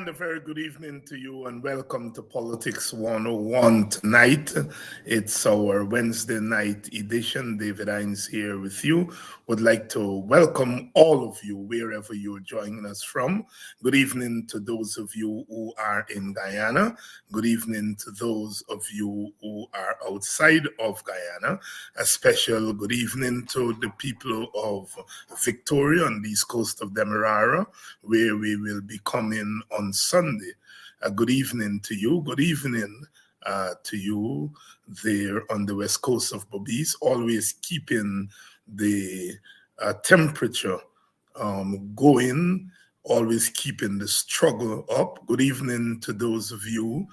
And a very good evening to you, and welcome to Politics 101 tonight. It's our Wednesday night edition. David Hines here with you. Would like to welcome all of you wherever you're joining us from. Good evening to those of you who are in Guyana. Good evening to those of you who are outside of Guyana. A special good evening to the people of Victoria on the east coast of Demerara, where we will be coming on Sunday. Good evening to you. Good evening to you there on the west coast of Bobis, always keeping the temperature going, always keeping the struggle up. Good evening to those of you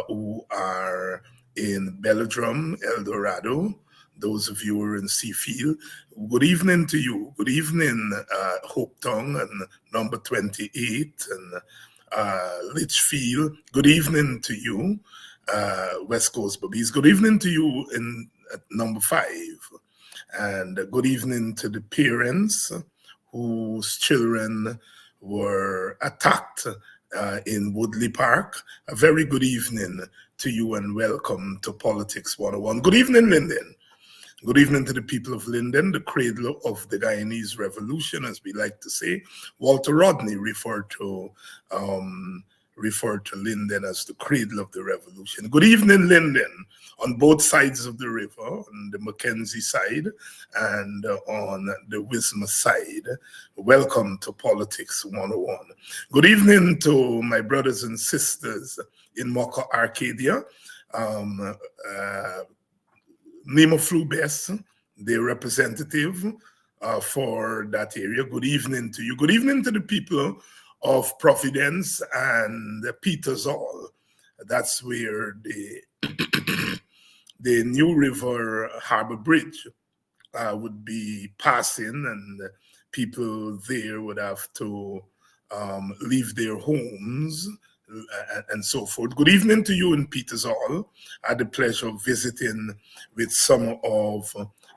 who are in Belladrum, El Dorado, those of you who are in Seafield. Good evening to you. Good evening, Hope Tongue and number 28 and Litchfield. Good evening to you, West Coast Bobbies. Good evening to you in number 5. And good evening to the parents whose children were attacked in Woodley Park. A very good evening to you and welcome to Politics 101. Good evening, Linden. Good evening to the people of Linden, the cradle of the Guyanese Revolution, as we like to say. Walter Rodney referred to Linden as the cradle of the revolution. Good evening, Linden, on both sides of the river, on the Mackenzie side and on the Wisma side. Welcome to Politics 101. Good evening to my brothers and sisters in Mocha, Arcadia. Nemo Flubes, the representative for that area. Good evening to you. Good evening to the people of Providence and Peters Hall. That's where the the New River Harbor Bridge would be passing, and people there would have to leave their homes and so forth. Good evening to you in Peters Hall. I had the pleasure of visiting with some of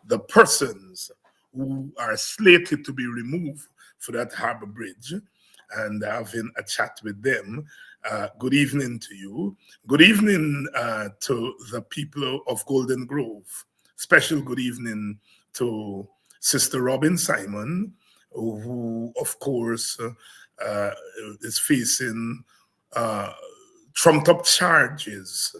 the persons who are slated to be removed for that harbor bridge and having a chat with them. Good evening to you. Good evening to the people of Golden Grove. Special good evening to Sister Robin Simon, who, of course, is facing trumped up charges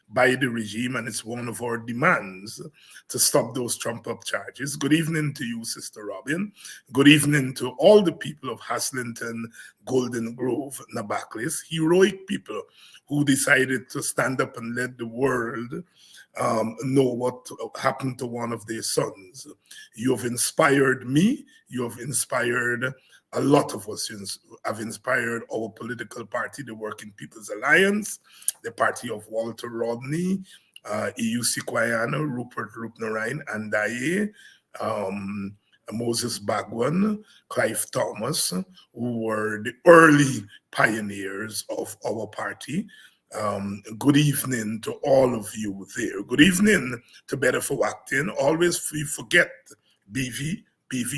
by the regime, and it's one of our demands to stop those trumped up charges. Good evening to you, Sister Robin. Good evening to all the people of Haslington, Golden Grove, Nabaklis, heroic people who decided to stand up and let the world know what happened to one of their sons. You have inspired me. You have inspired a lot of us. Have inspired our political party, the Working People's Alliance, the party of Walter Rodney, EUC Kwayana, Rupert Lupnarine, Andaye, Moses Bagwan, Clive Thomas, who were the early pioneers of our party. Good evening to all of you there. Good evening to Better for Acting. Always we forget BV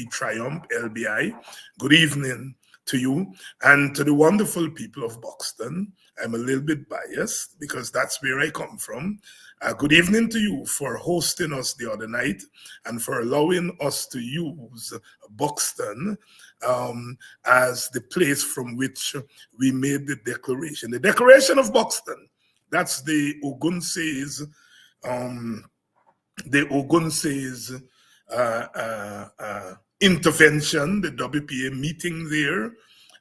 Triumph, LBI. Good evening to you and to the wonderful people of Buxton. I'm a little bit biased because that's where I come from. Good evening to you for hosting us the other night and for allowing us to use Buxton as the place from which we made the declaration. The Declaration of Buxton, that's the Ogunseyes, intervention, the WPA meeting there.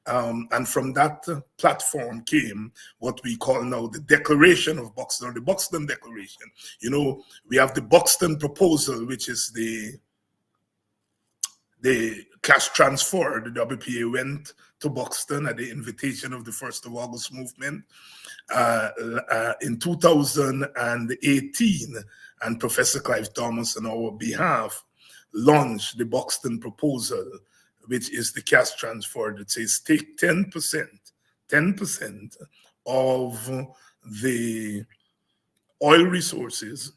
And from that platform came what we call now the Declaration of Buxton, or the Buxton Declaration. You know, we have the Buxton Proposal, which is the cash transfer. The WPA went to Buxton at the invitation of the 1st of August movement in 2018, and Professor Clive Thomas on our behalf launched the Buxton Proposal, which is the cash transfer that says take 10% of the oil resources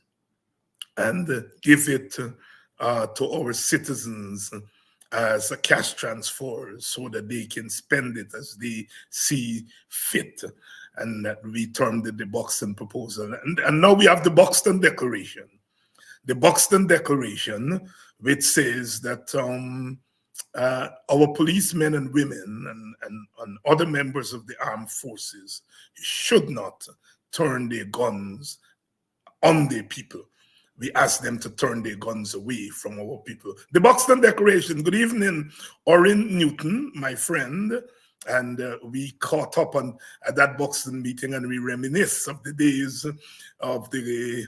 and give it to our citizens as a cash transfer so that they can spend it as they see fit. And that we termed it the Buxton proposal. And now we have the Buxton Declaration. The Buxton Declaration, which says that our policemen and women and other members of the armed forces should not turn their guns on their people. We ask them to turn their guns away from our people. The Buxton Declaration. Good evening, Orrin Newton, my friend. And we caught up at that Buxton meeting, and we reminisce of the days of the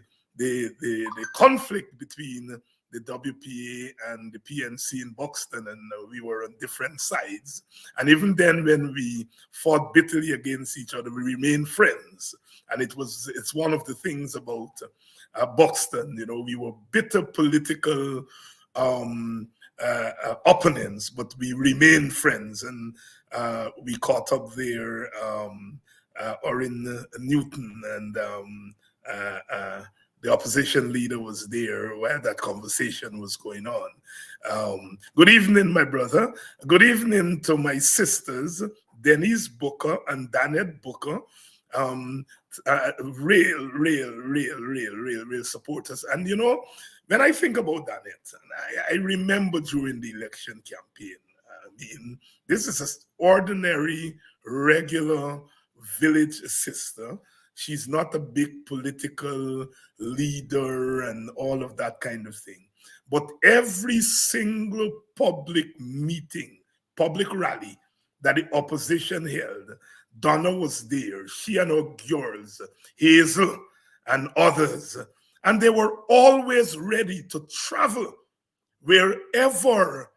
conflict between the WPA and the PNC in Buxton, and we were on different sides. And even then, when we fought bitterly against each other, we remained friends. And it's one of the things about Buxton. You know, we were bitter political opponents, but we remained friends, and we caught up there, Orrin Newton, and the opposition leader was there while that conversation was going on. Good evening, my brother. Good evening to my sisters, Denise Booker and Danette Booker. Real supporters. And you know, when I think about Danette, I remember during the election campaign, I mean, this is an ordinary, regular village sister. She's not a big political leader and all of that kind of thing. But every single public meeting, public rally that the opposition held, Donna was there. She and her girls, Hazel and others. And they were always ready to travel wherever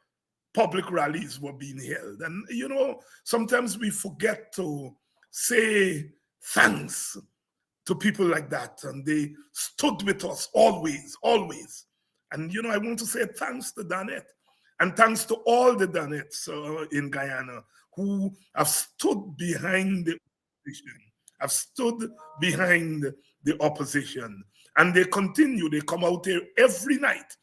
public rallies were being held. And, you know, sometimes we forget to say thanks to people like that. And they stood with us always, always. And, you know, I want to say thanks to Danette, and thanks to all the Danettes in Guyana who have stood behind the opposition, have stood behind the opposition. And they continue, they come out here every night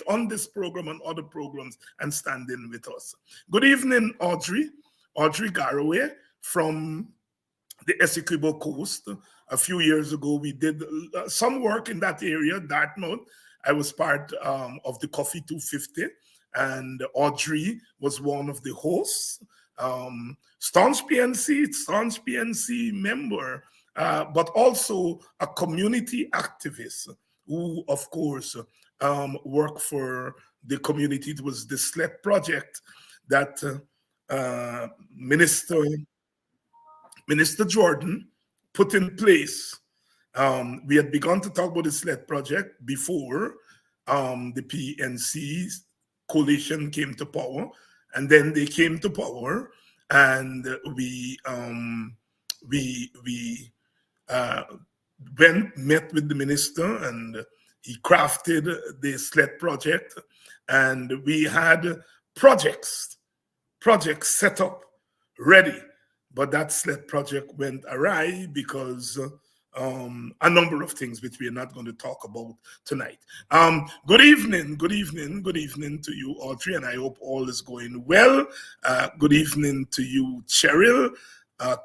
on this program and other programs, and stand in with us. Good evening, Audrey Garraway from the Essequibo Coast. A few years ago, we did some work in that area, Dartmouth. I was part of the Coffee 250, and Audrey was one of the hosts. Staunch PNC member, but also a community activist who, of course, worked for the community. It was the SLET project that Minister Jordan put in place. We had begun to talk about the SLET project before the PNC coalition came to power, and then they came to power, and we met with the minister, and he crafted the SLET project, and we had projects set up, ready. But that SLET project went awry because a number of things which we are not going to talk about tonight. Good evening to you, Audrey, and I hope all is going well. Good evening to you, Cheryl,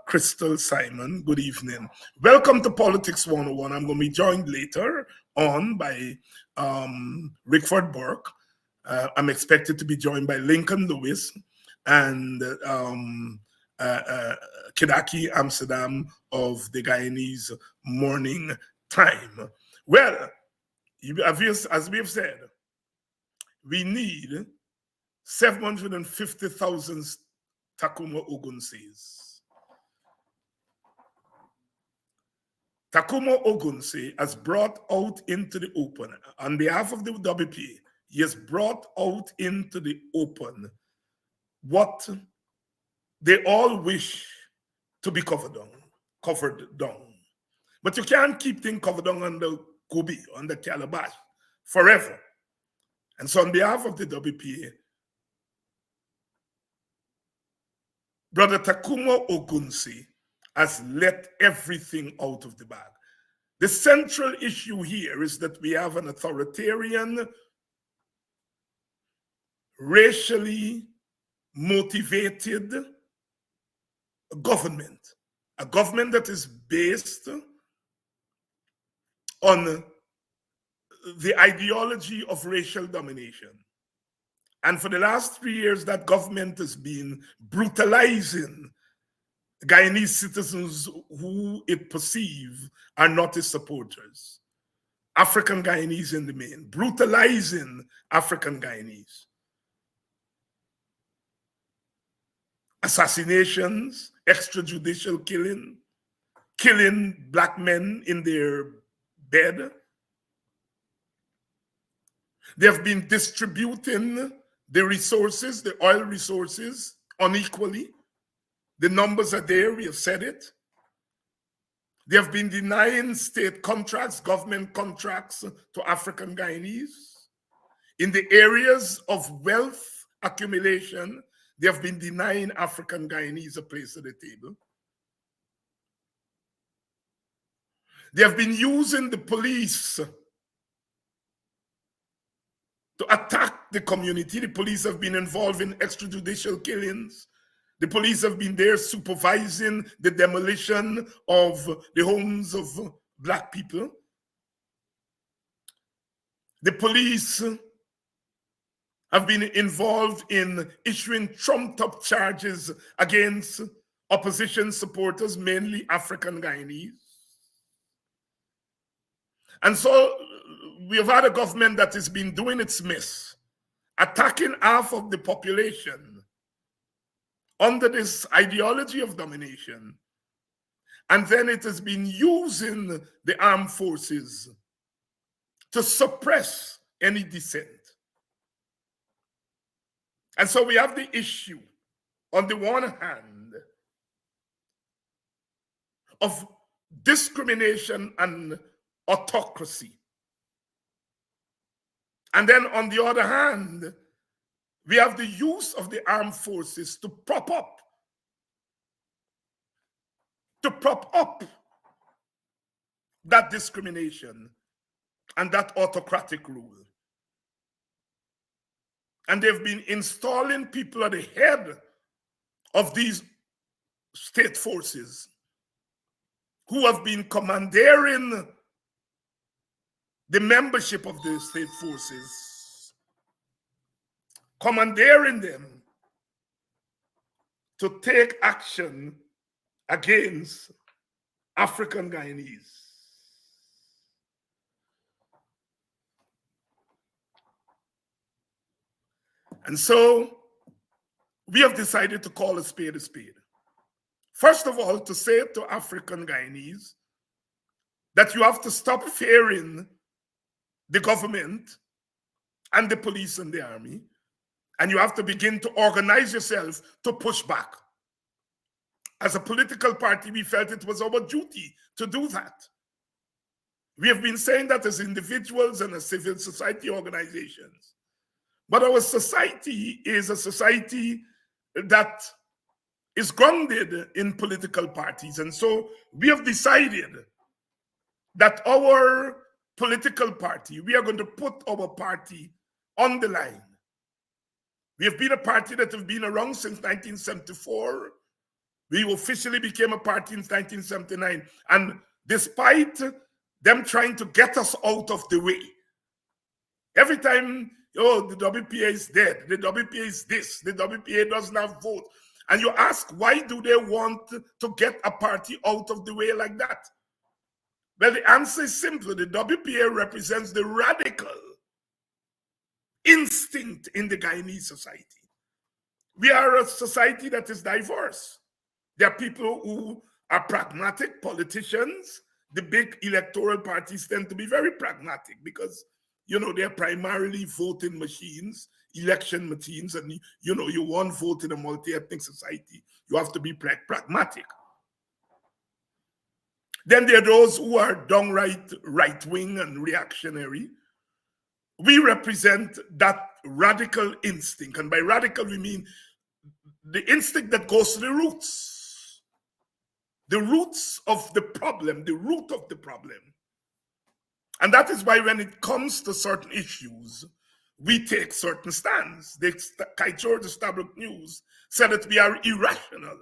Crystal, Simon. Good evening. Welcome to Politics 101. I'm going to be joined later on by Rickford Burke. I'm expected to be joined by Lincoln Lewis and Kidaki Amsterdam of the Guyanese Morning Time. Well, as we have said, we need 750,000 Tacuma Ogunseyes. Tacuma Ogunsey has brought out into the open, on behalf of the WP, he has brought out into the open what they all wish to be covered down. But you can't keep things covered down on the Gobi, on the Calabash, forever. And so on behalf of the WPA, Brother Tacuma Ogunsey has let everything out of the bag. The central issue here is that we have an authoritarian racially motivated government, a government that is based on the ideology of racial domination. And for the last 3 years, that government has been brutalizing Guyanese citizens who it perceives are not its supporters. African Guyanese in the main, brutalizing African Guyanese. Assassinations, extrajudicial killing Black men in their bed. They have been distributing the resources, the oil resources, unequally. The numbers are there, we have said it. They have been denying state contracts, government contracts to African Guyanese. In the areas of wealth accumulation, they have been denying African Guyanese a place at the table. They have been using the police to attack the community. The police have been involved in extrajudicial killings. The police have been there supervising the demolition of the homes of Black people. The police have been involved in issuing trumped-up charges against opposition supporters, mainly African Guyanese. And so we have had a government that has been doing its miss, attacking half of the population under this ideology of domination. And then it has been using the armed forces to suppress any dissent. And so we have the issue, on the one hand, of discrimination and autocracy. And then on the other hand, we have the use of the armed forces to prop up that discrimination and that autocratic rule. And they've been installing people at the head of these state forces who have been commandeering the membership of the state forces, commandeering them to take action against African Guyanese. And so we have decided to call a spade a spade. First of all, to say to African Guyanese that you have to stop fearing the government and the police and the army, and you have to begin to organize yourself to push back. As a political party, we felt it was our duty to do that. We have been saying that as individuals and as civil society organizations. But our society is a society that is grounded in political parties. And so we have decided that our political party, we are going to put our party on the line. We have been a party that has been around since 1974. We officially became a party in 1979. And despite them trying to get us out of the way, every time, oh, the WPA is dead, the WPA is this, the WPA does not vote. And you ask, why do they want to get a party out of the way like that? Well, the answer is simple. The WPA represents the radical instinct in the Guyanese society. We are a society that is diverse. There are people who are pragmatic politicians. The big electoral parties tend to be very pragmatic because, you know, they're primarily voting machines, election machines, and, you know, you want vote in a multi-ethnic society. You have to be pragmatic. Then there are those who are downright right-wing and reactionary. We represent that radical instinct. And by radical, we mean the instinct that goes to the roots of the problem, the root of the problem. And that is why when it comes to certain issues, we take certain stands. The Kaichor, the Stabrook News, said that we are irrational.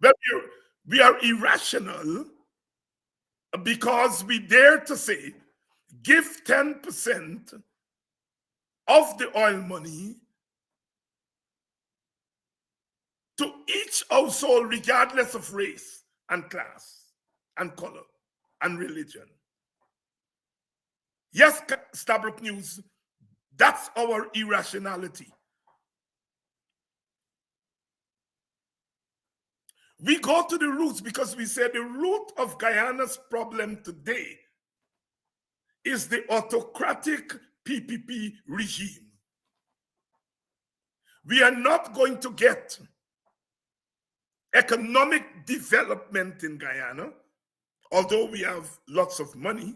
But we are irrational because we dare to say, give 10% of the oil money to each household, regardless of race and class and color and religion. Yes, Stabrook News, that's our irrationality. We go to the roots because we say the root of Guyana's problem today is the autocratic PPP regime. We are not going to get economic development in Guyana, although we have lots of money.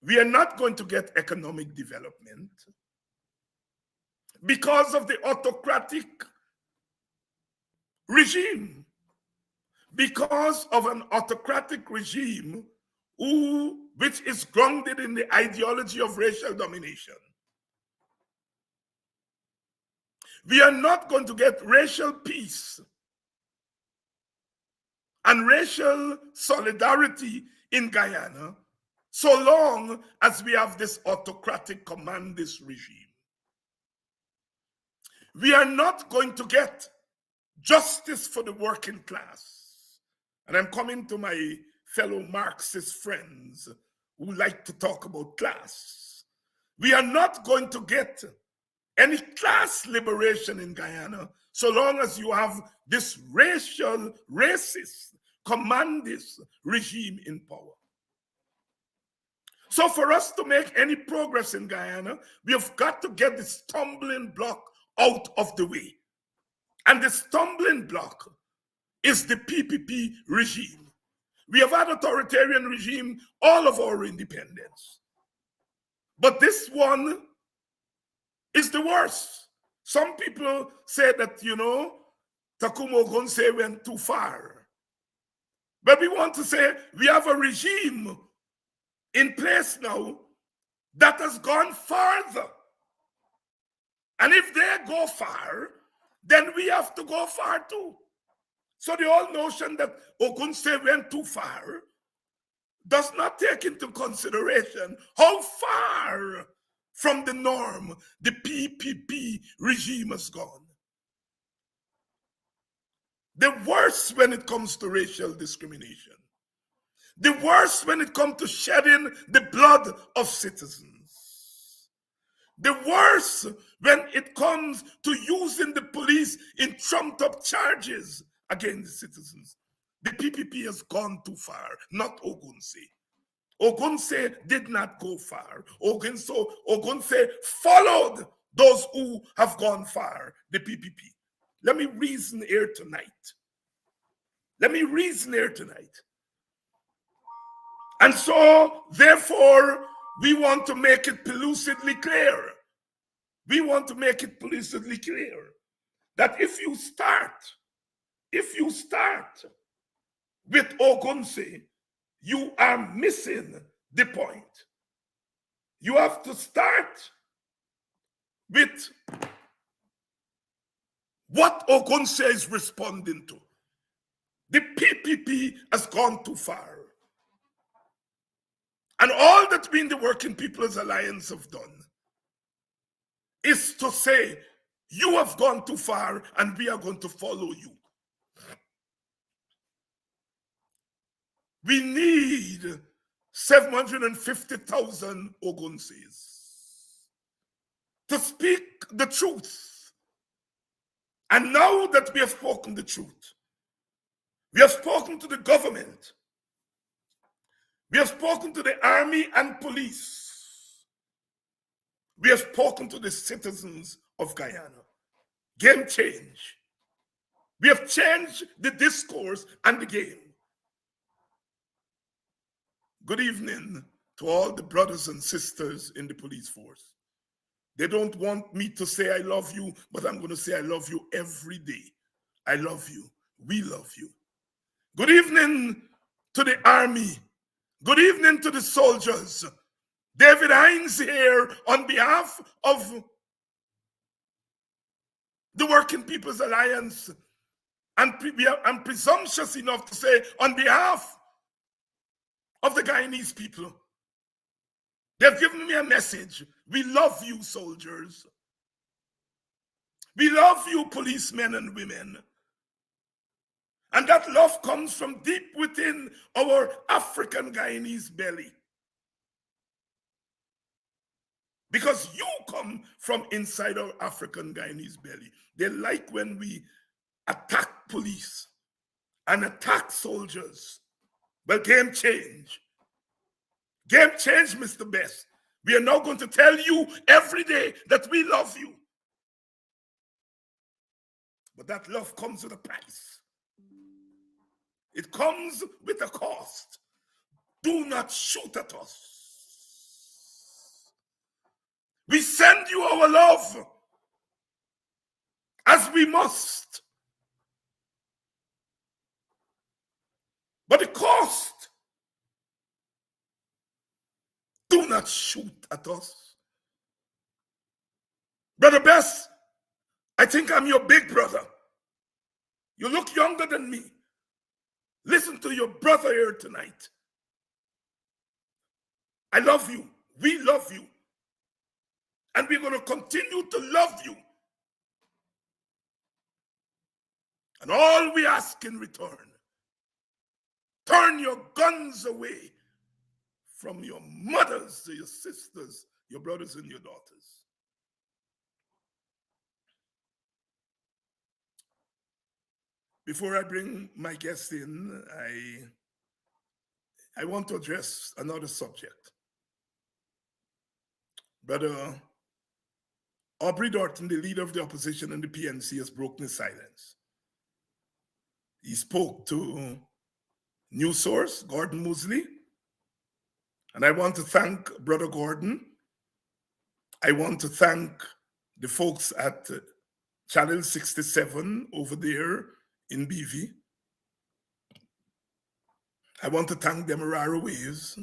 We are not going to get economic development because of the autocratic regime, because of an autocratic regime which is grounded in the ideology of racial domination. We are not going to get racial peace and racial solidarity in Guyana so long as we have this autocratic commandist regime. We are not going to get justice for the working class. And I'm coming to my fellow Marxist friends who like to talk about class. We are not going to get any class liberation in Guyana so long as you have this racist, commandist regime in power. So for us to make any progress in Guyana, we have got to get the stumbling block out of the way. And the stumbling block is the PPP regime. We have had authoritarian regime all of our independence. But this one is the worst. Some people say that, Tacuma Ogunseyes went too far. But we want to say we have a regime in place now that has gone farther. And if they go far, then we have to go far too. So the whole notion that Ogunseyes went too far does not take into consideration how far from the norm the PPP regime has gone. The worst when it comes to racial discrimination. The worst when it comes to shedding the blood of citizens. The worst when it comes to using the police in trumped up charges against the citizens. The PPP has gone too far, not Ogunseyes. Ogunseyes did not go far. Ogunseyes followed those who have gone far, the PPP. Let me reason here tonight. And so, therefore, we want to make it pellucidly clear. That if you start with Ogunseyes, you are missing the point. You have to start with what Ogunseyes is responding to. The PPP has gone too far. And all that we in the Working People's Alliance have done is to say, you have gone too far and we are going to follow you. We need 750,000 Ogunseyes to speak the truth. And now that we have spoken the truth, we have spoken to the government, we have spoken to the army and police, we have spoken to the citizens of Guyana. Game change. We have changed the discourse and the game. Good evening to all the brothers and sisters in the police force. They don't want me to say I love you, but I'm going to say I love you every day. I love you. We love you. Good evening to the army. Good evening to the soldiers, David Hines here on behalf of the Working People's Alliance, and I'm presumptuous enough to say on behalf of the Guyanese people. They've given me a message. We love you, soldiers. We love you, policemen and women. And that love comes from deep within our African Guyanese belly. Because you come from inside our African Guyanese belly. They like when we attack police and attack soldiers. Well, game change. Game change, Mr. Best. We are now going to tell you every day that we love you. But that love comes with a price. It comes with a cost. Do not shoot at us. We send you our love as we must. But the cost, do not shoot at us. Brother Bess, I think I'm your big brother. You look younger than me. Listen to your brother here tonight. I love you. We love you. And we're going to continue to love you. And all we ask in return, turn your guns away from your mothers, your sisters, your brothers, and your daughters. Before I bring my guest in, I want to address another subject. Brother Aubrey Dorton, the leader of the opposition in the PNC, has broken his silence. He spoke to News Source, Gordon Mosley, and I want to thank Brother Gordon. I want to thank the folks at Channel 67 over there in BV. I want to thank Demerara Waves.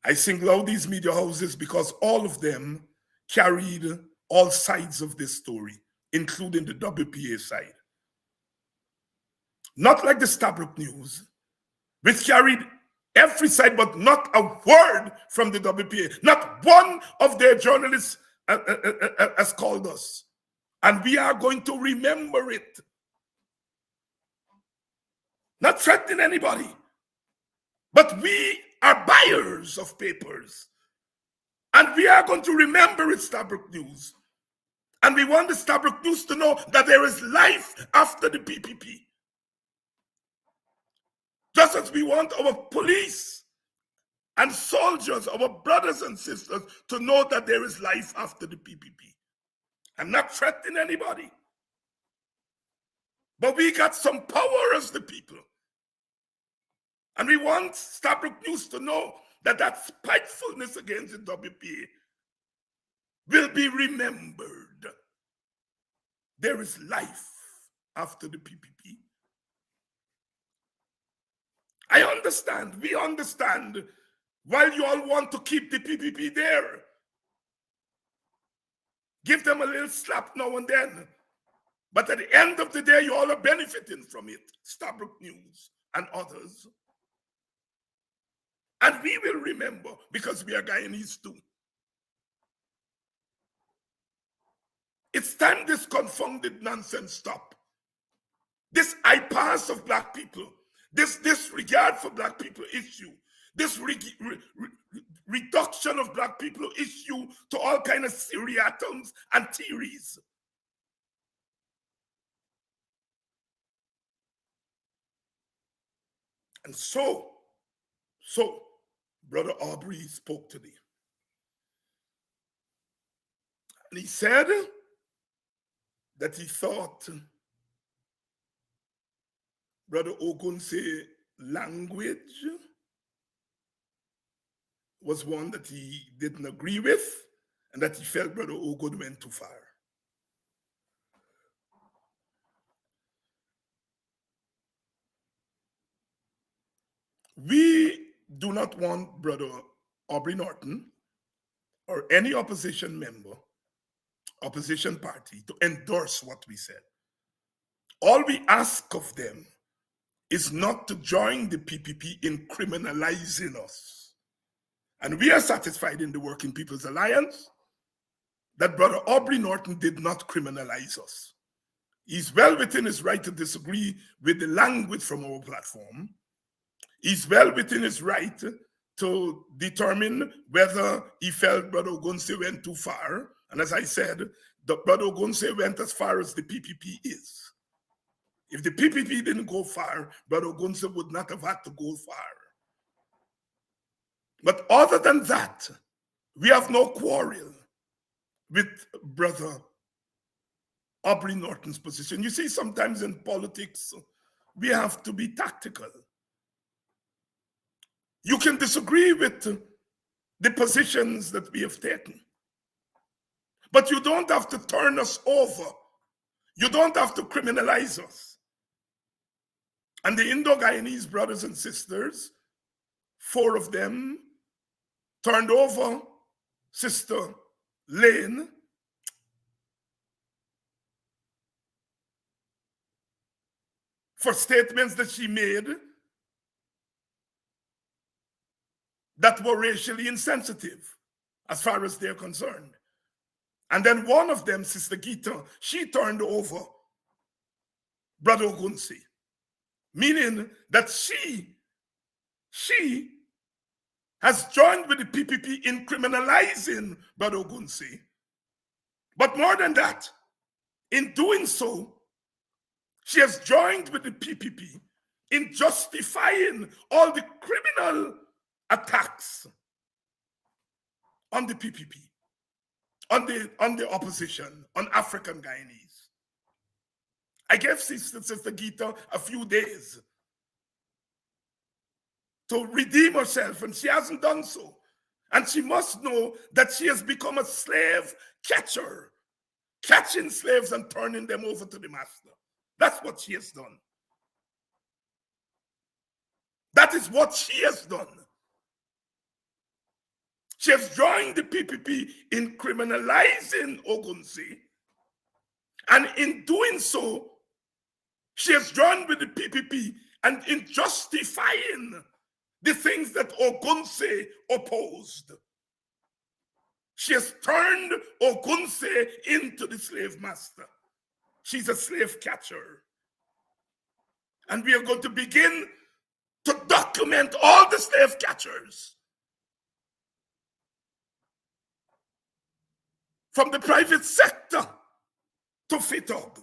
I single out these media houses because all of them carried all sides of this story, including the WPA side. Not like the Stabroek News, which carried every side, but not a word from the WPA. Not one of their journalists has called us. And we are going to remember it. Not threatening anybody, but we are buyers of papers. And we are going to remember it, Stabroek News. And we want the Stabroek News to know that there is life after the PPP. Just as we want our police and soldiers, our brothers and sisters, to know that there is life after the PPP. I'm not threatening anybody. But we got some power as the people. And we want Stabroek News to know that that spitefulness against the WPA will be remembered. There is life after the PPP. I understand, we understand, while you all want to keep the PPP there, give them a little slap now and then. But at the end of the day, you all are benefiting from it, Stabroek News and others. And we will remember, because we are Guyanese too. It's time this confounded nonsense stop. This I-pass of black people, this disregard for black people issue, this reduction of black people issue to all kinds of seriatums and theories. And so, Brother Aubrey spoke today. And he said that he thought Brother Ogunseyes' language was one that he didn't agree with, and that he felt Brother Ogun went too far. We do not want Brother Aubrey Norton or any opposition member, opposition party to endorse what we said. All we ask of them is not to join the PPP in criminalizing us. And we are satisfied in the Working People's Alliance that Brother Aubrey Norton did not criminalize us. He's well within his right to disagree with the language from our platform. He's well within his right to determine whether he felt Brother Ogunseyes went too far. And as I said, Brother Ogunseyes went as far as the PPP is. If the PPP didn't go far, Brother Ogunseyes would not have had to go far. But other than that, we have no quarrel with Brother Aubrey Norton's position. You see, sometimes in politics, we have to be tactical. You can disagree with the positions that we have taken, but you don't have to turn us over. You don't have to criminalize us. And the Indo-Guyanese brothers and sisters, 4 of them, turned over Sister Lane for statements that she made that were racially insensitive as far as they're concerned. And then one of them, Sister Gita, she turned over Brother Ogunseyes, meaning that she has joined with the PPP in criminalizing Brother Ogunseyes. But more than that, in doing so, she has joined with the PPP in justifying all the criminal attacks on the PPP, on the opposition, on African Guyanese. I gave Sister Gita a few days to redeem herself, and she hasn't done so. And she must know that she has become a slave catcher, catching slaves and turning them over to the master. That's what she has done. That is what she has done. She has joined the PPP in criminalizing Ogunseyes, and in doing so, she has joined with the PPP and in justifying the things that Ogunseyes opposed. She has turned Ogunseyes into the slave master. She's a slave catcher. And we are going to begin to document all the slave catchers, from the private sector to FITOG,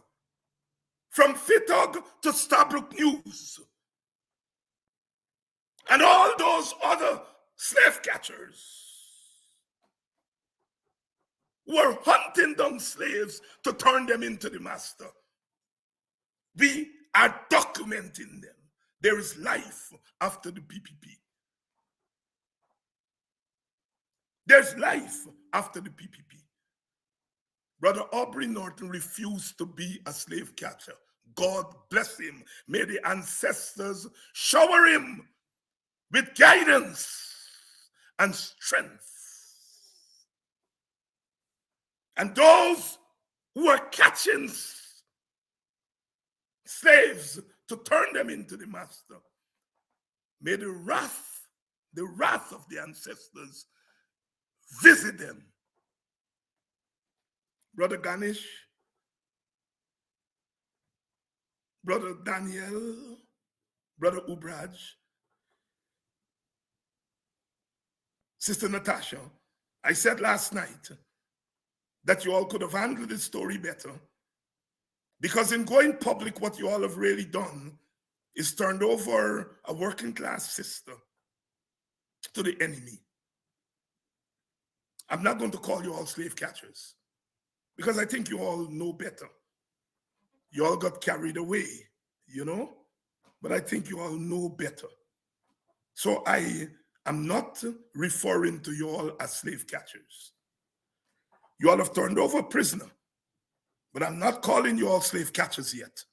from FITOG to Stabrook News, and all those other slave catchers who are hunting down slaves to turn them into the master. We are documenting them. There is life after the PPP. There's life after the PPP. Brother Aubrey Norton refused to be a slave catcher. God bless him. May the ancestors shower him with guidance and strength. And those who are catching slaves to turn them into the master, may the wrath of the ancestors visit them. Brother Ganesh, Brother Daniel, Brother Ubraj, Sister Natasha, I said last night that you all could have handled this story better, because in going public, what you all have really done is turned over a working class sister to the enemy. I'm not going to call you all slave catchers, because I think you all know better. You all got carried away, you know, but I think you all know better. So I am not referring to you all as slave catchers. You all have turned over a prisoner, but I'm not calling you all slave catchers yet.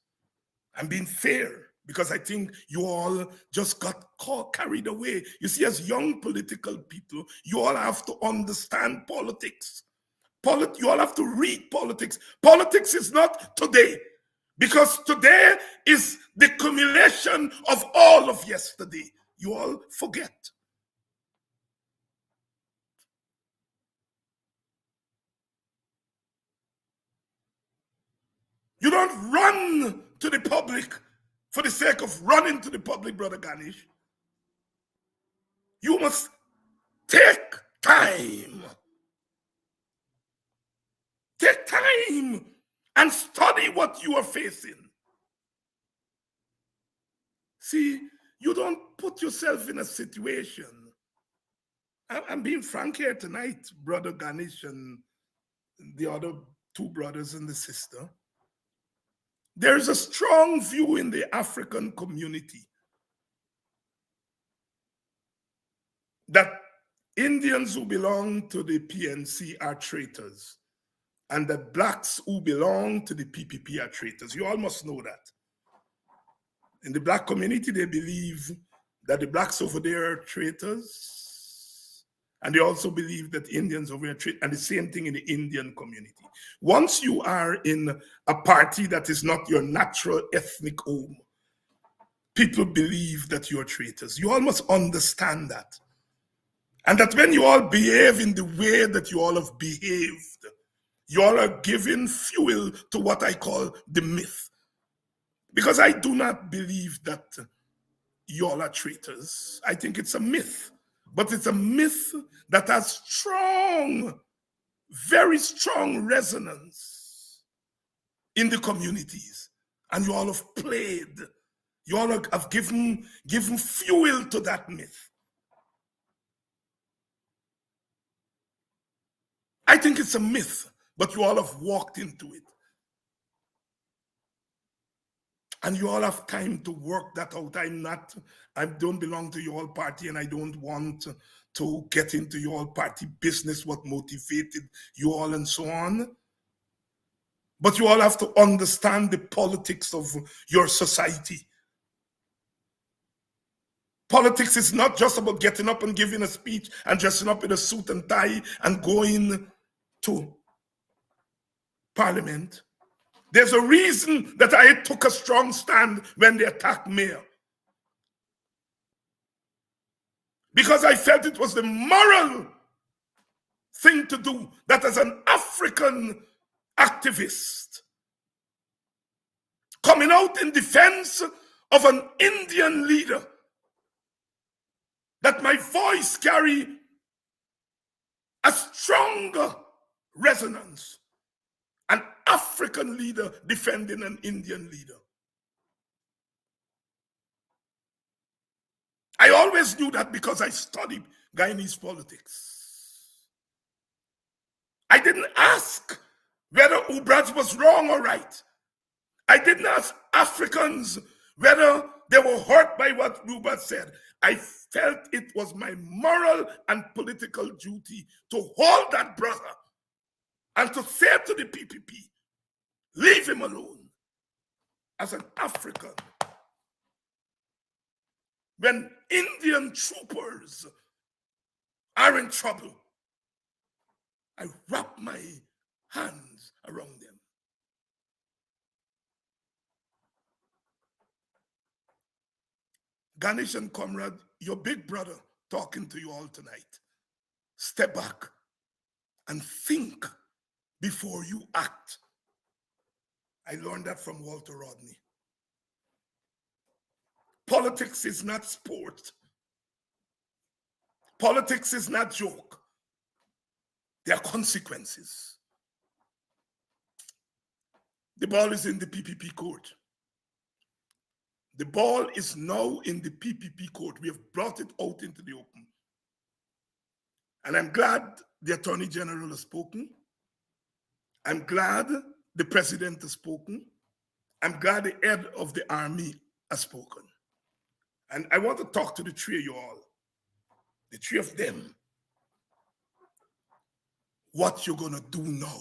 I'm being fair. because I think you all just got carried away. You see, as young political people, you all have to understand politics. You all have to read politics. Politics is not today, because today is the accumulation of all of yesterday. You all forget. You don't run to the public for the sake of running to the public, Brother Ganesh. You must take time. Take time and study what you are facing. See, you don't put yourself in a situation. I'm being frank here tonight, Brother Ganesh and the other two brothers and the sister. There's a strong view in the African community that Indians who belong to the PNC are traitors, and that blacks who belong to the PPP are traitors. You all must know that. In the black community, they believe that the blacks over there are traitors, and they also believe that Indians over there are traitors, and the same thing in the Indian community. Once you are in a party that is not your natural ethnic home, people believe that you are traitors. You all must understand that. And that when you all behave in the way that you all have behaved, you all are giving fuel to what I call the myth. Because I do not believe that you all are traitors. I think it's a myth. But it's a myth that has strong, very strong resonance in the communities. And you all have played. You all have given fuel to that myth. I think it's a myth, but you all have walked into it. And you all have time to work that out. I don't belong to your party, and I don't want to get into your party business, what motivated you all and so on. But you all have to understand the politics of your society. Politics is not just about getting up and giving a speech and dressing up in a suit and tie and going to Parliament. There's a reason that I took a strong stand when they attacked Mayor. Because I felt it was the moral thing to do, that as an African activist, coming out in defense of an Indian leader, that my voice carry a stronger resonance. An African leader defending an Indian leader. I always knew that because I studied Guyanese politics. I didn't ask whether Ubraj was wrong or right. I didn't ask Africans whether they were hurt by what Ubraj said. I felt it was my moral and political duty to hold that brother and to say to the PPP, leave him alone. As an African, when Indian troopers are in trouble, I wrap my hands around them. Ganesh and comrade, your big brother talking to you all tonight. Step back and think before you act. I learned that from Walter Rodney. Politics is not sport. Politics is not joke. There are consequences. The ball is in the PPP court. The ball is now in the PPP court. We have brought it out into the open. And I'm glad the Attorney General has spoken. I'm glad the President has spoken. I'm glad the head of the army has spoken. And I want to talk to the three of you all, the three of them, what you're going to do now.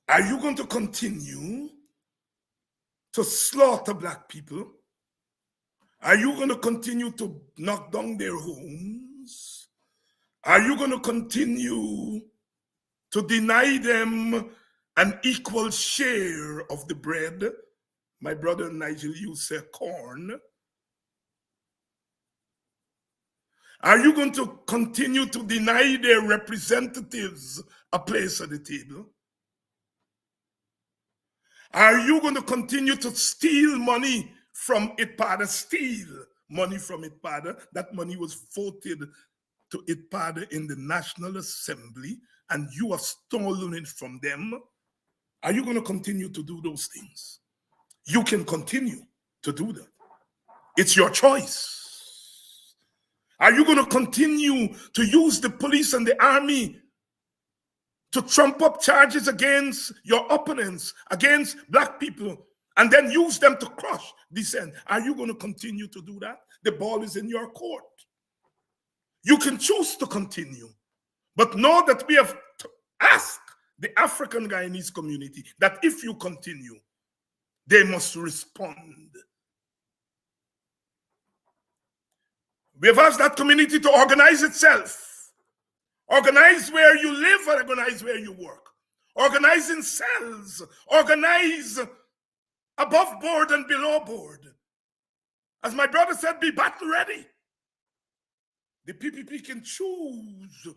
Are you going to continue to slaughter black people? Are you going to continue to knock down their homes? Are you going to continue to deny them an equal share of the bread? My brother Nigel, you say corn. Are you going to continue to deny their representatives a place at the table? Are you going to continue to steal money from ITPADA? Steal money from ITPADA. That money was voted to ITPADA in the National Assembly, and you have stolen it from them. Are you going to continue to do those things? You can continue to do that. It's your choice. Are you going to continue to use the police and the army to trump up charges against your opponents, against black people, and then use them to crush dissent? Are you going to continue to do that? The ball is in your court. You can choose to continue, but know that we have to ask the African Guyanese community that if you continue, they must respond. We have asked that community to organize itself. Organize where you live, organize where you work. Organize in cells. Organize above board and below board. As my brother said, be battle ready. The PPP can choose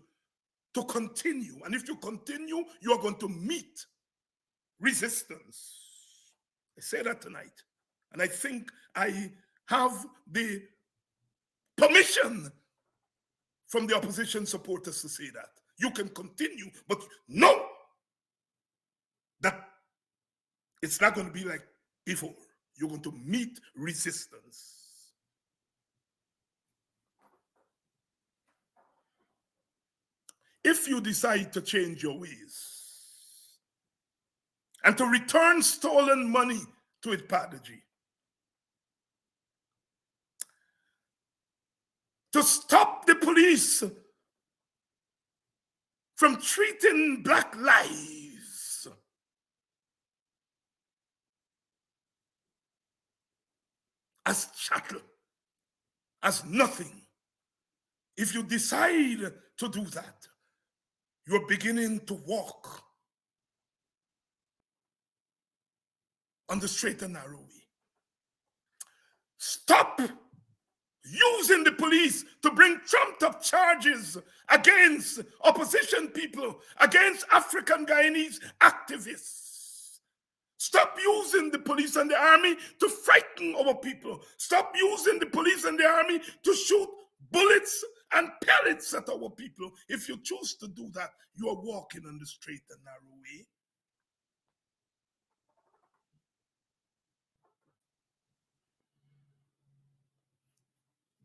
to continue. And if you continue, you are going to meet resistance. I say that tonight. And I think I have the permission from the opposition supporters to say that. You can continue, but know that it's not going to be like before. You're going to meet resistance. If you decide to change your ways and to return stolen money to ITPADA, to stop the police from treating black lives as chattel, as nothing. If you decide to do that, you're beginning to walk on the straight and narrow way. Stop using the police to bring trumped up charges against opposition people, against African Guyanese activists. Stop using the police and the army to frighten our people. Stop using the police and the army to shoot bullets and pellets at our people. If you choose to do that, you are walking on the straight and narrow way.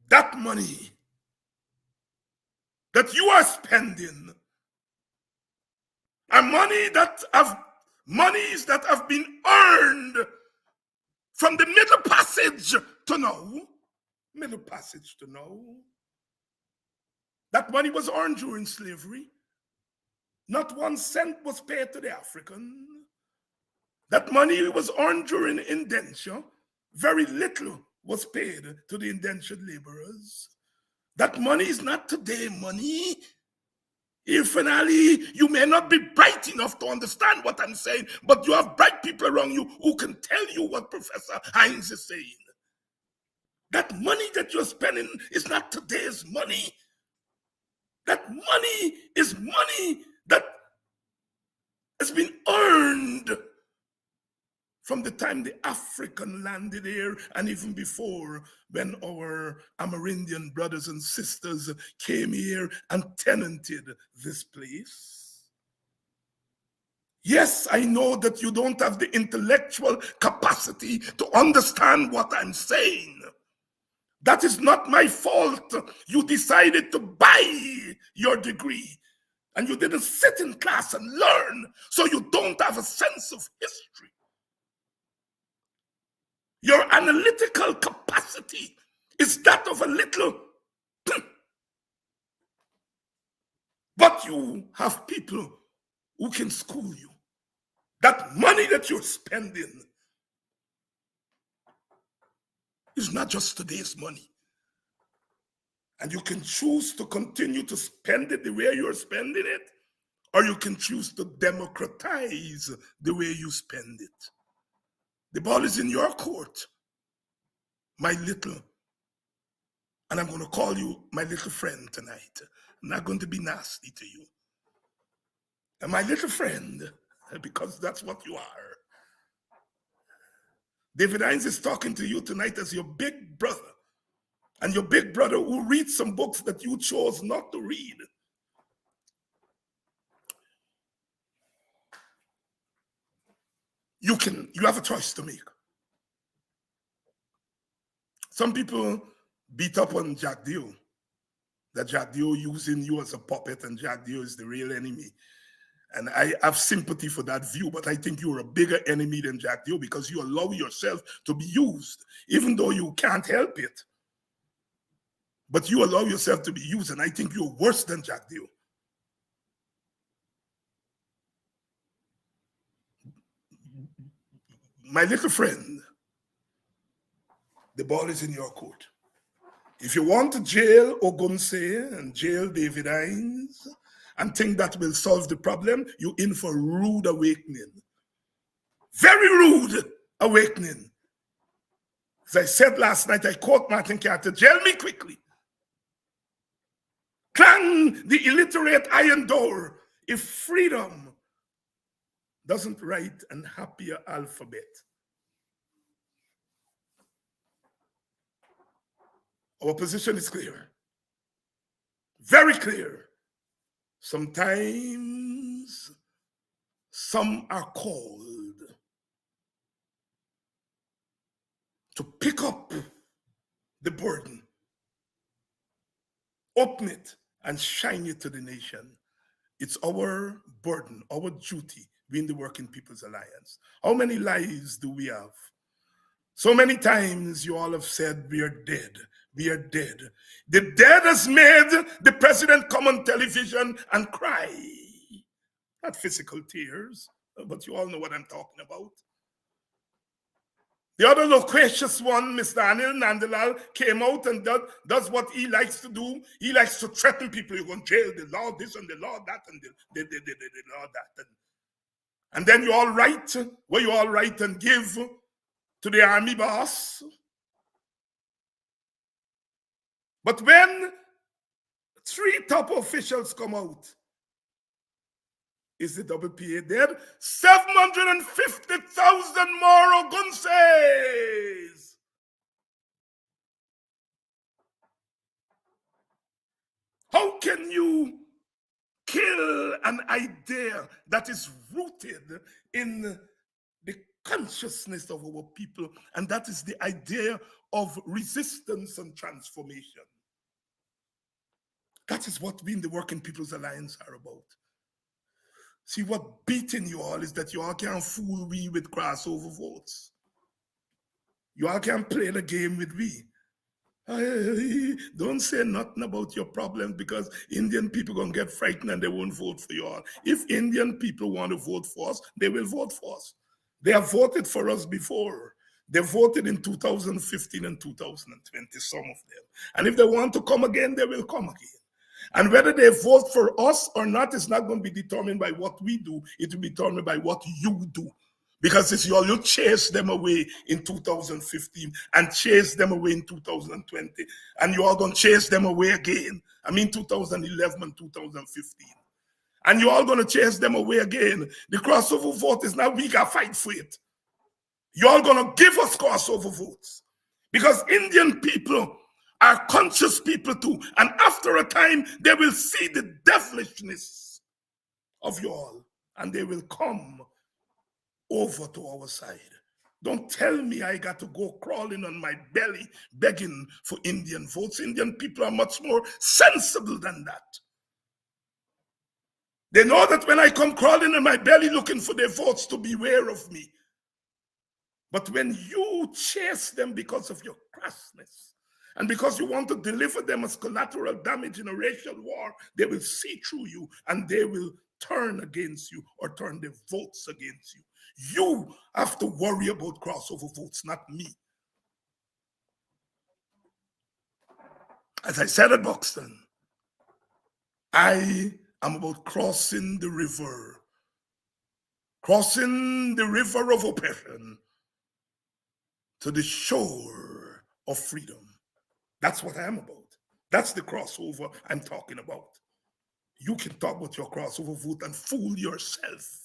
That money that you are spending are monies that have been earned from the Middle Passage to now. Middle Passage to now. That money was earned during slavery. Not 1 cent was paid to the African. That money was earned during indenture. Very little was paid to the indentured laborers. That money is not today money. Irfan Ali, you may not be bright enough to understand what I'm saying, but you have bright people around you who can tell you what Professor Hines is saying. That money that you're spending is not today's money. That money is money that has been earned from the time the African landed here, and even before, when our Amerindian brothers and sisters came here and tenanted this place. Yes, I know that you don't have the intellectual capacity to understand what I'm saying. That is not my fault. You decided to buy your degree, and you didn't sit in class and learn, so you don't have a sense of history. Your analytical capacity is that of a little. But you have people who can school you. That money that you're spending is not just today's money. And you can choose to continue to spend it the way you're spending it, or you can choose to democratize the way you spend it. The ball is in your court, my little, and I'm going to call you my little friend tonight. I'm not going to be nasty to you. And my little friend, because that's what you are. David Hines is talking to you tonight as your big brother, and your big brother who reads some books that you chose not to read. You have a choice to make. Some people beat up on Jack Dio, that Jack Dio using you as a puppet and Jack Dio is the real enemy. And I have sympathy for that view, but I think you're a bigger enemy than Jack Dio because you allow yourself to be used, even though you can't help it. But you allow yourself to be used, and I think you're worse than Jack Dio. My little friend, the ball is in your court. If you want to jail Ogunseyes and jail David Hines and think that will solve the problem, you're in for a rude awakening. Very rude awakening. As I said last night, I quote Martin Carter, jail me quickly. Clang the illiterate iron door if freedom doesn't write an happier alphabet. Our position is clear. Very clear. Sometimes some are called to pick up the burden, open it, and shine it to the nation. It's our burden, our duty, being the Working People's Alliance. How many lives do we have? So many times you all have said, we are dead. We are dead. The dead has made the president come on television and cry. Not physical tears, but you all know what I'm talking about. The other loquacious one, Mr. Anil Nandalal, came out and does what he likes to do. He likes to threaten people. You're going to jail, the law this and the law that and the law that. And then you all write what you all write and give to the army boss. But when 3 top officials come out, is the WPA dead? 750,000 more Ogunseyes. How can you kill an idea that is rooted in the consciousness of our people? And that is the idea of resistance and transformation. That is what we in the Working People's Alliance are about. See, what beating you all is that you all can't fool we with crossover votes. You all can't play the game with we. Don't say nothing about your problems because Indian people gonna get frightened and they won't vote for you all. If Indian people want to vote for us, they will vote for us. They have voted for us before. They voted in 2015 and 2020, some of them. And if they want to come again, they will come again. And whether they vote for us or not is not going to be determined by what we do. It will be determined by what you do. Because it's you chase them away in 2015 and chase them away in 2020. And you are going to chase them away again. 2011 and 2015. And you are going to chase them away again. The crossover vote is now we got to fight for it. You are going to give us crossover votes. Because Indian people are conscious people too. And after a time, they will see the devilishness of you all. And they will come over to our side. Don't tell me I got to go crawling on my belly begging for Indian votes. Indian people are much more sensible than that. They know that when I come crawling on my belly looking for their votes, to beware of me. But when you chase them because of your crassness, and because you want to deliver them as collateral damage in a racial war, they will see through you and they will turn against you or turn their votes against you. You have to worry about crossover votes, not me. As I said at Buxton, I am about crossing the river of oppression to the shore of freedom. That's what I am about. That's the crossover I'm talking about. You can talk about your crossover vote and fool yourself.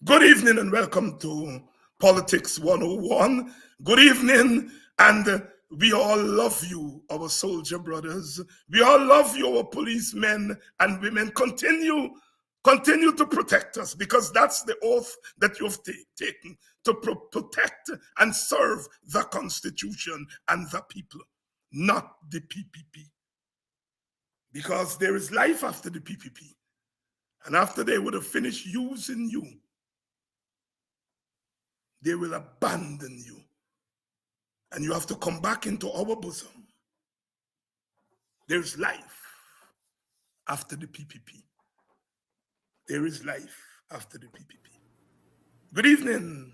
Good evening and welcome to Politics 101. Good evening, and we all love you, our soldier brothers. We all love you, our policemen and women. Continue to protect us, because that's the oath that you've taken, to protect and serve the Constitution and the people, not the PPP. Because there is life after the PPP. And after they would have finished using you, they will abandon you. And you have to come back into our bosom. There's life after the PPP. There is life after the PPP. Good evening,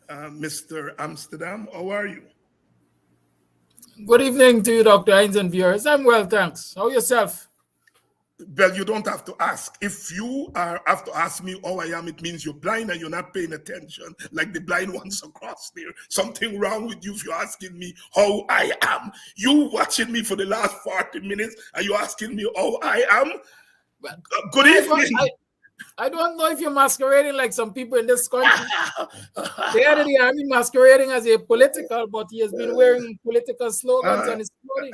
Mr. Amsterdam. How are you? Good evening to you, Dr. Hines and viewers. I'm well, thanks. How yourself? Well, you don't have to ask. If you have to ask me how I am, it means you're blind and you're not paying attention, like the blind ones across there. Something wrong with you if you're asking me how I am. You watching me for the last 40 minutes and you're asking me how I am? Good evening. I don't know if you're masquerading like some people in this country. The other day, I'm masquerading as a political, but he has been wearing political slogans on his clothing.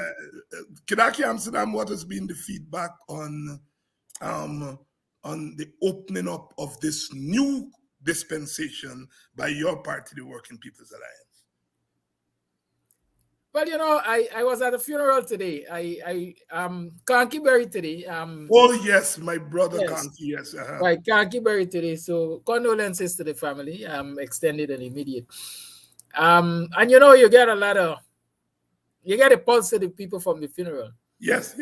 Kidaki Amsterdam, what has been the feedback on the opening up of this new dispensation by your party, the Working People's Alliance? Well, you know, I was at a funeral today. I Kanki buried today. Oh yes, my brother Kanki, yes. Right, Kanki buried today. So condolences to the family, extended and immediate. And you know, you get a pulse of the people from the funeral. Yes.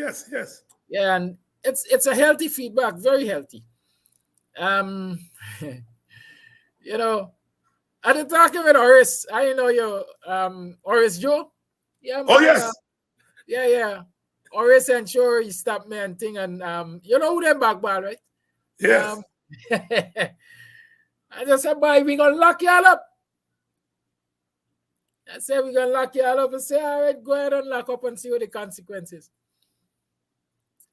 Yeah, and it's a healthy feedback, very healthy. You know, at the talking with Horace, I know you, Horace Joe. Yeah, man, oh yes. Yeah. Horace and sure he stopped me and thing, and you know who them back ball, right? Yes. I just said, boy, we gonna lock y'all up. I said we're gonna lock y'all up and say, all right, go ahead and lock up and see what the consequences.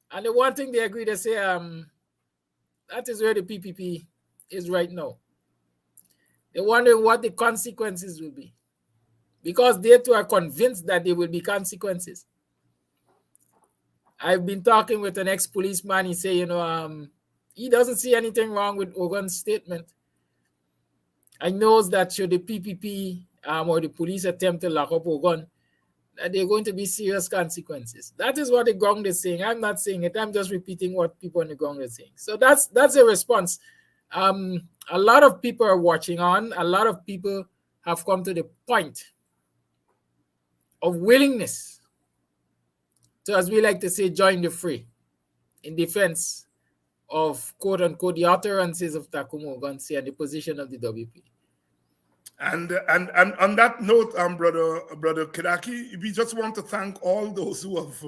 And the one thing they agree, they say, that is where the PPP is right now. They're wondering what the consequences will be, because they too are convinced that there will be consequences. I've been talking with an ex-policeman. He say, you know, he doesn't see anything wrong with Ogun's statement. I knows that should the PPP or the police attempt to lock up Ogun, that there are going to be serious consequences. That is what the ground is saying. I'm not saying it. I'm just repeating what people on the ground are saying. So that's a response. A lot of people are watching on. A lot of people have come to the point of willingness to, as we like to say, join the fray in defense of, quote unquote, the utterances of Tacuma, Ogunseyes, and the position of the WP. And on that note, brother Kidaki, we just want to thank all those who have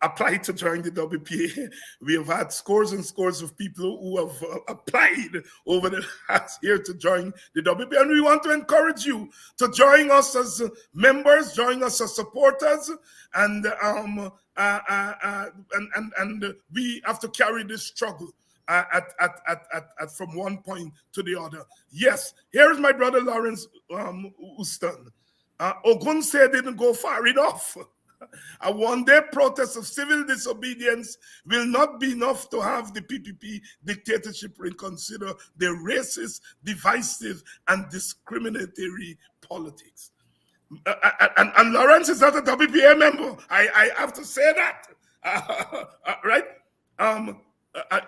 applied to join the WPA. We have had scores and scores of people who have applied over the last year to join the WPA, and we want to encourage you to join us as members, join us as supporters, and we have to carry this struggle from one point to the other. Yes, here's my brother Lawrence Houston. Ogunseyes didn't go far enough. A one-day protest of civil disobedience will not be enough to have the PPP dictatorship reconsider their racist, divisive, and discriminatory politics. And Lawrence is not a WPA member. I have to say that. Right?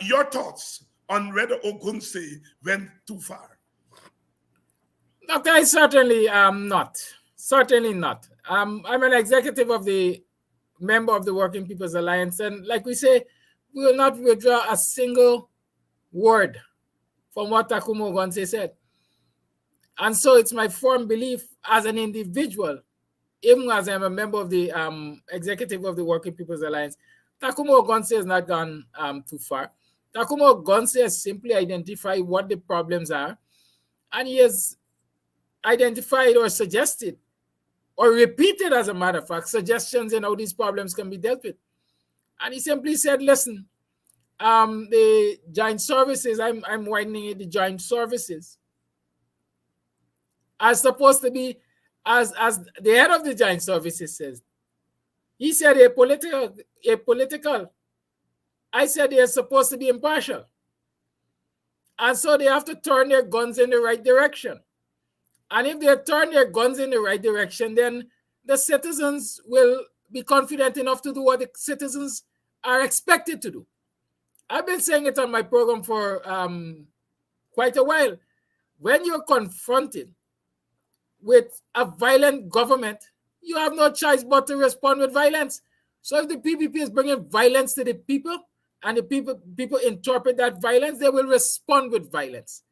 Your thoughts on whether Ogunseyes went too far? Okay, certainly not. Certainly not. I'm an executive of the member of the Working People's Alliance, and like we say, we will not withdraw a single word from what Tacuma Ogunseyes said. And so it's my firm belief as an individual even as I'm a member of the executive of the Working People's Alliance, Tacuma Ogunseyes has not gone too far. Tacuma Ogunseyes has simply identified what the problems are, and he has identified or suggested or repeated, as a matter of fact, suggestions in how these problems can be dealt with. And he simply said, listen, the joint services, I'm widening it, the joint services are supposed to be, as the head of the joint services says, he said a political, I said they're supposed to be impartial. And so they have to turn their guns in the right direction. And if they turn their guns in the right direction, then the citizens will be confident enough to do what the citizens are expected to do. I've been saying it on my program for quite a while. When you're confronted with a violent government, you have no choice but to respond with violence. So if the PPP is bringing violence to the people, and the people interpret that violence, they will respond with violence.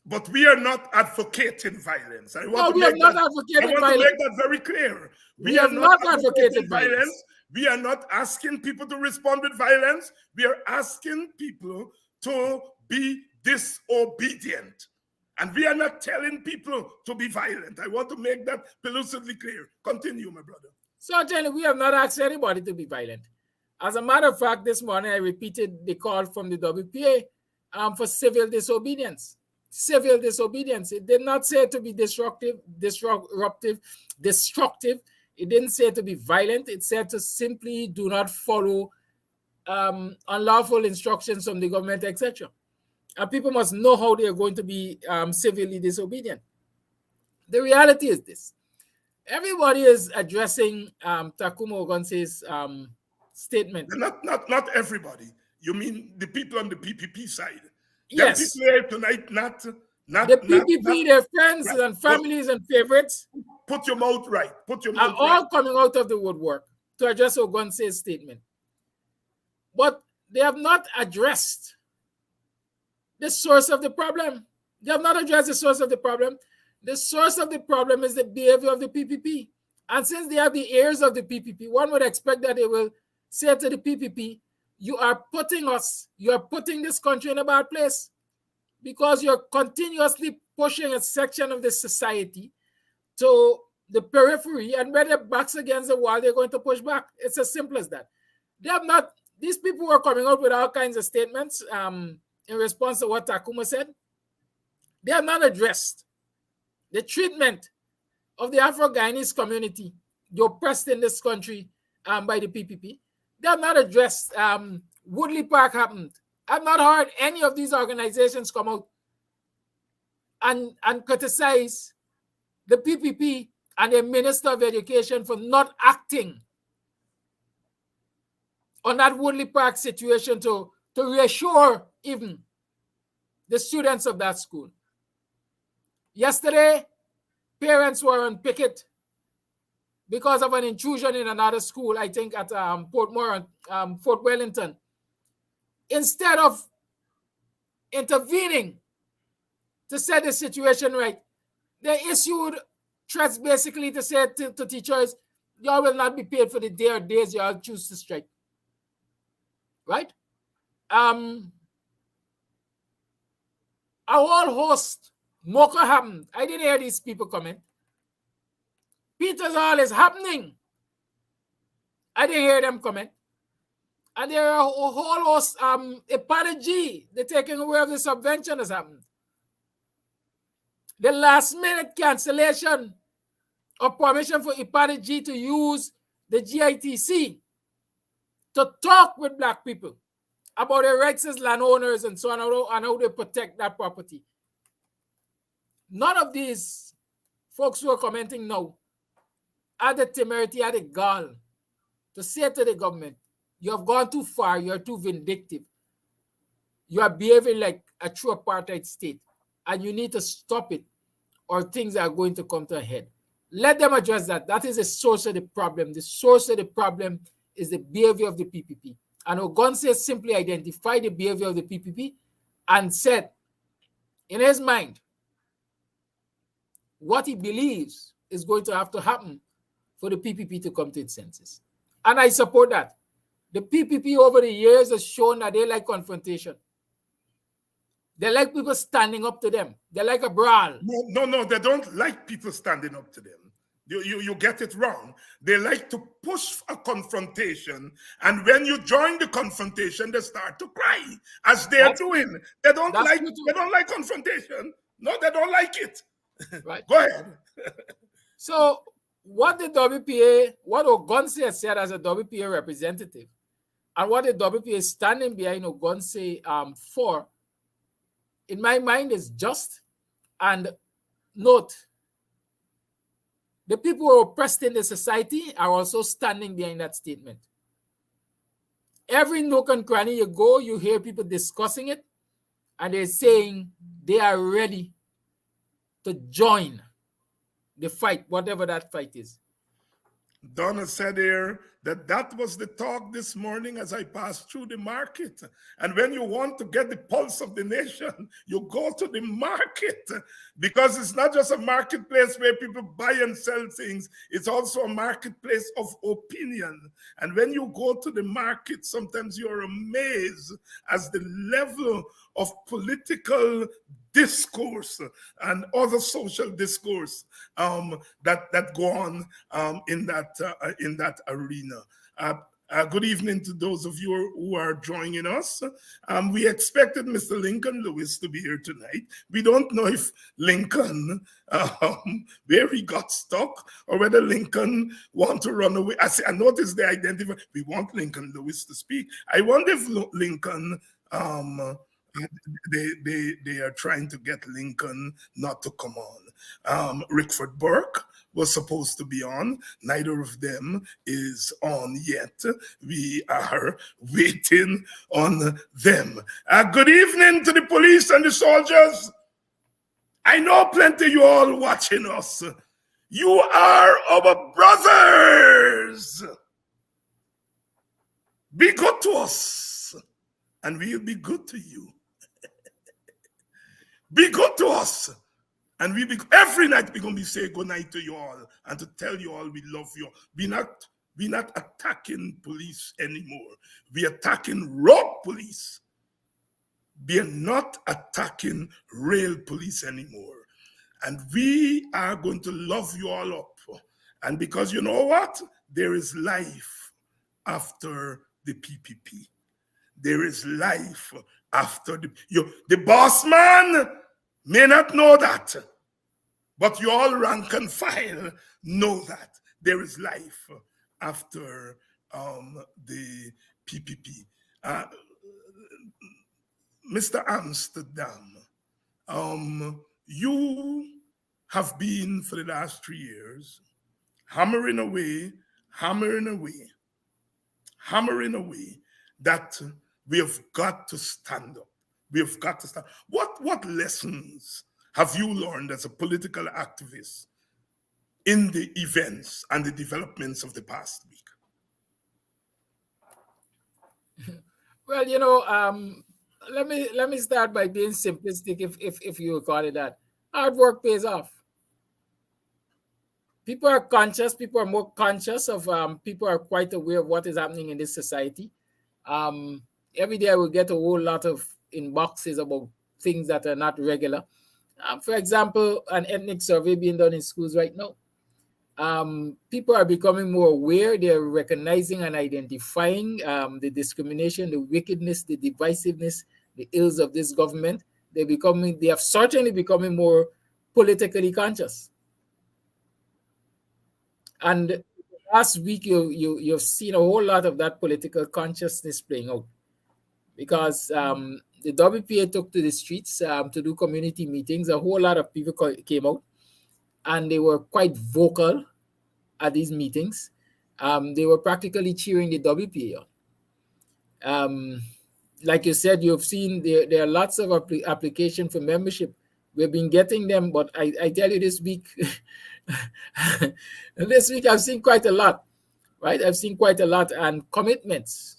But we are not advocating violence. I want to make that very clear. We have not advocated violence. We are not asking people to respond with violence. We are asking people to be disobedient. And we are not telling people to be violent. I want to make that elusively clear. Continue, my brother. Certainly, we have not asked anybody to be violent. As a matter of fact, this morning I repeated the call from the WPA for civil disobedience. Civil disobedience. It did not say to be destructive. It didn't say to be violent. It said to simply do not follow unlawful instructions from the government, etc. And people must know how they are going to be civilly disobedient. The reality is this. Everybody is addressing Tacuma Ogunseyes' statement. Not everybody. You mean the people on the PPP side? Yes. People here tonight, not the PPP, their friends right. and families and favorites. Put your mouth right. Are all coming out of the woodwork to address Ogunseyes' statement. But they have not addressed the source of the problem. They have not addressed the source of the problem. The source of the problem is the behavior of the PPP. And since they have the ears of the PPP, one would expect that they will say to the PPP, you are putting this country in a bad place because you're continuously pushing a section of the society to the periphery, and when their backs against the wall, they're going to push back. It's as simple as that. These people were coming out with all kinds of statements in response to what Tacuma said. They have not addressed the treatment of the Afro-Guyanese community, the oppressed in this country by the PPP. They have not addressed Woodley Park happened. I've not heard any of these organizations come out and criticize the PPP and the Minister of Education for not acting on that Woodley Park situation to reassure even the students of that school. Yesterday, parents were on picket because of an intrusion in another school, I think at Fort Wellington. Instead of intervening to set the situation right, they issued threats basically to say to teachers, y'all will not be paid for the day or days y'all choose to strike. Right? A whole host, Mocha happened. I didn't hear these people comment. Peter's Hall is happening. I didn't hear them comment. And there are a whole host, Ipadi, the taking away of the subvention has happened. The last minute cancellation of permission for Ipadi to use the GITC to talk with Black people about their rights as landowners and so on, and how they protect that property. None of these folks who are commenting now had the temerity, had the gall to say to the government, you have gone too far, you are too vindictive. You are behaving like a true apartheid state, and you need to stop it, or things are going to come to a head. Let them address that. That is the source of the problem. The source of the problem is the behavior of the PPP. And Ogunseyes simply identified the behavior of the PPP and said, in his mind, what he believes is going to have to happen for the PPP to come to its senses. And I support that. The PPP over the years has shown that they like confrontation. They like people standing up to them. They like a brawl. No, they don't like people standing up to them. You get it wrong. They like to push a confrontation, and when you join the confrontation, they start to cry, as they are doing. They don't like confrontation. No, they don't like it. Right. Go ahead. So what the WPA, what Ogunseyes said as a WPA representative, and what the WPA is standing behind Ogunseyes for, in my mind, is just. And note, the people who are oppressed in the society are also standing behind that statement. Every nook and cranny you go, you hear people discussing it, and they're saying they are ready to join the fight, whatever that fight is. Donna said here that was the talk this morning as I passed through the market. And when you want to get the pulse of the nation, you go to the market, because it's not just a marketplace where people buy and sell things. It's also a marketplace of opinion. And when you go to the market, sometimes you're amazed as the level of political discourse and other social discourse that go on in that arena. Good evening to those of you who are joining us. We expected Mr. Lincoln Lewis to be here tonight. We don't know if Lincoln, where he got stuck, or whether Lincoln want to run away. I noticed they identify, we want Lincoln Lewis to speak. I wonder if Lincoln, they are trying to get Lincoln not to come on. Rickford Burke was supposed to be on. Neither of them is on yet. We are waiting on them. Good evening to the police and the soldiers. I know plenty of you all watching us. You are our brothers. Be good to us, and we'll be good to you. Be good to us, and every night we're going to be saying good night to you all and to tell you all we love you. We're not attacking police anymore. We're attacking road police. We're not attacking rail police anymore. And we are going to love you all up. And because you know what? There is life after the PPP. There is life after the boss man may not know that, but you all rank and file know that there is life after the PPP. Mr. Amsterdam, you have been for the last 3 years hammering away that we have got to stand up. We have got to stand. What lessons have you learned as a political activist in the events and the developments of the past week? Well, let me start by being simplistic, if you call it that. Hard work pays off. People are conscious. People are more conscious of. People are quite aware of what is happening in this society. Every day I will get a whole lot of inboxes about things that are not regular. For example, an ethnic survey being done in schools right now. People are becoming more aware. They're recognizing and identifying the discrimination, the wickedness, the divisiveness, the ills of this government. They have certainly becoming more politically conscious. And last week, you've seen a whole lot of that political consciousness playing out, because the WPA took to the streets to do community meetings. A whole lot of people came out, and they were quite vocal at these meetings. They were practically cheering the WPA on. Like you said, you've seen there are lots of applications for membership. We've been getting them, but I tell you this week, I've seen quite a lot, right? I've seen quite a lot, and commitments,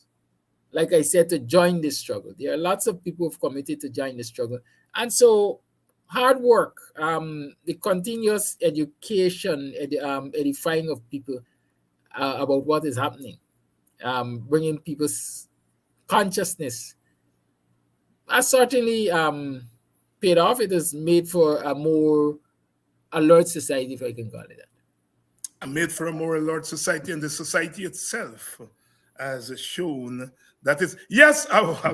like I said, to join this struggle. There are lots of people who've committed to join the struggle. And so hard work, the continuous education, edifying of people, about what is happening, bringing people's consciousness. Has certainly paid off. It has made for a more alert society, if I can call it that. Made for a more alert society, and the society itself has shown that is. Yes, I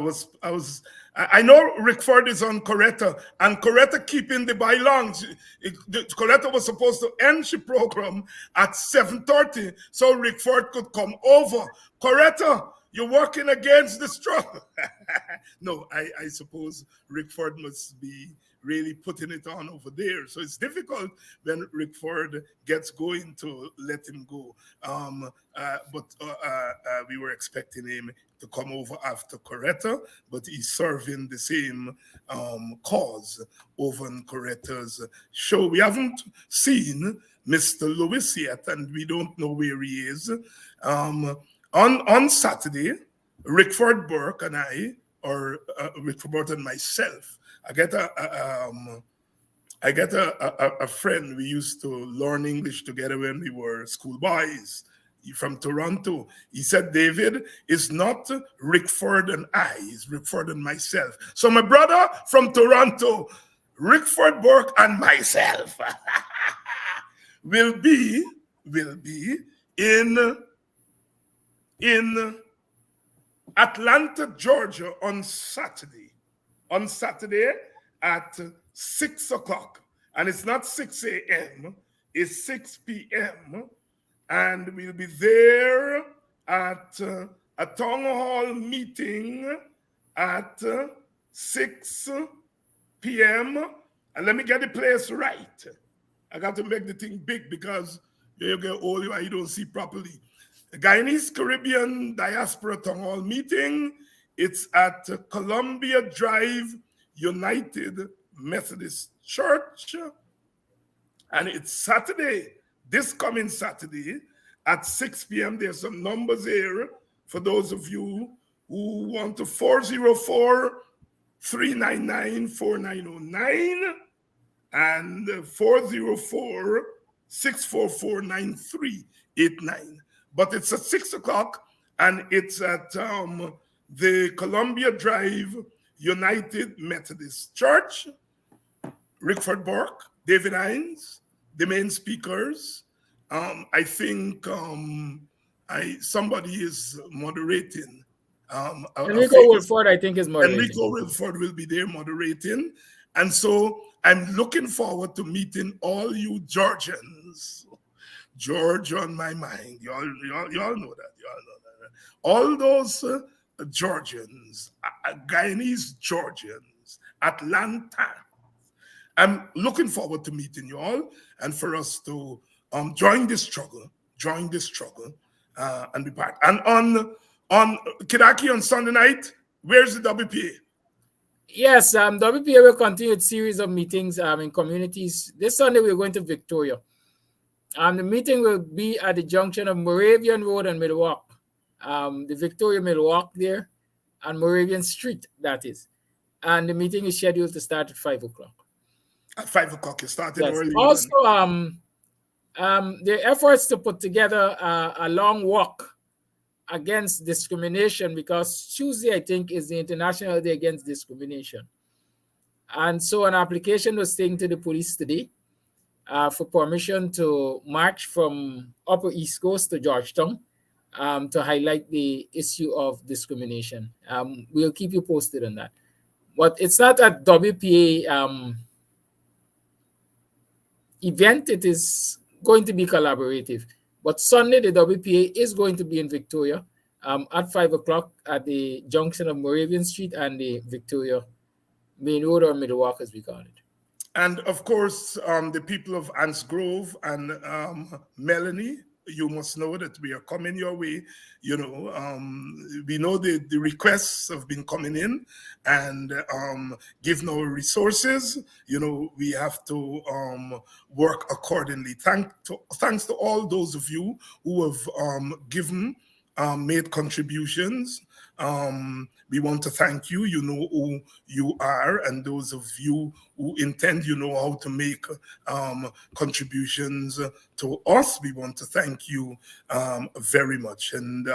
know Rickford is on Coretta, and Coretta keeping the bylaws. Coretta was supposed to end the program at 7:30, so Rickford could come over. Coretta, you're working against the struggle. No, I suppose Rickford must be really putting it on over there. So it's difficult when Rickford gets going to let him go. But we were expecting him to come over after Coretta, but he's serving the same cause over in Coretta's show. We haven't seen Mr. Lewis yet, and we don't know where he is. On Saturday, Rickford Burke and I, or Rickford Burke and myself, I get a friend. We used to learn English together when we were schoolboys from Toronto. He said, David, it's not Rickford and I, it's Rickford and myself. So my brother from Toronto, Rickford Burke and myself will be in Atlanta, Georgia on Saturday at 6 o'clock. And it's not 6 a.m., it's 6 p.m. And we'll be there at a town hall meeting at 6 p.m. And let me get the place right. I got to make the thing big because you get old, you don't see properly. The Guyanese Caribbean Diaspora Town Hall meeting. It's at Columbia Drive United Methodist Church. And it's Saturday, this coming Saturday at 6 p.m. There's some numbers here for those of you who want to 404-399-4909 and 404-644-9389. But it's at 6 o'clock and it's at the Columbia Drive United Methodist Church. Rickford Burke, David Hines, the main speakers. I think somebody is moderating. Enrico Wilford, I think, is moderating. Enrico Wilford will be there moderating. And so I'm looking forward to meeting all you Georgians. George on my mind. Y'all know that. Y'all know that. All those Georgians, Guyanese Georgians, Atlanta. I'm looking forward to meeting you all and for us to join this struggle, and be part. And on Kidaki on Sunday night, where's the WPA? Yes, WPA will continue its series of meetings in communities. This Sunday, we're going to Victoria. The meeting will be at the junction of Moravian Road and Milwaukee. The Victoria Milwaukee there, and Moravian Street, that is. And the meeting is scheduled to start at 5 o'clock. At 5 o'clock, you started early. Also, the efforts to put together a long walk against discrimination, because Tuesday, I think, is the International Day Against Discrimination. And so an application was taken to the police today for permission to march from Upper East Coast to Georgetown to highlight the issue of discrimination. We'll keep you posted on that. But it's not a WPA event. It is going to be collaborative. But Sunday, the WPA is going to be in Victoria at 5 o'clock at the junction of Moravian Street and the Victoria Main Road, or Milwaukee, as we call it. And of course, the people of Ants Grove and Melanie, you must know that we are coming your way. You know, we know the requests have been coming in, and given our resources, you know, we have to work accordingly. Thanks to all those of you who have given, made contributions. We want to thank you. You know who you are, and those of you who intend, you know how to make contributions to us. We want to thank you very much. And